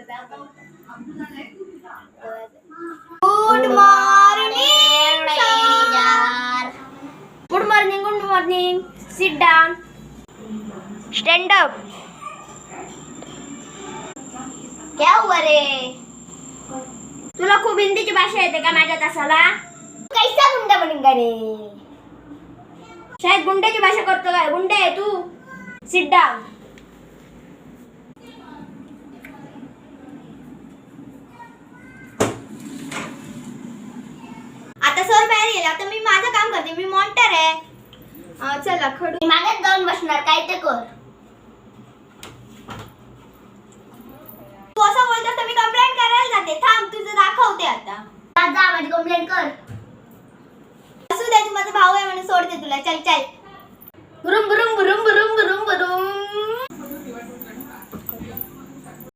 good morning good morning good morning sit down stand up क्या हुआ रे तुला खूप हिंदीची भाषा येते का माझ्या तासाला कैसा गुंडा बनेगा रे शायद गुंड्याची भाषा करतो काय गुंडे आहे तू सिट डाउन आता सर बाहेर गेला आता मी माझं काम करते मी मॉनिटर आहे चला खडू मागत जाऊन बसणार काय ते कर तू असं बोलतोस तर मी कंप्लेंट करायला जाते थांब तुझं दाखवते आता जा माझी कंप्लेंट कर असू दे तू माझा भाऊ आहे म्हणून सोडते तुला चल चल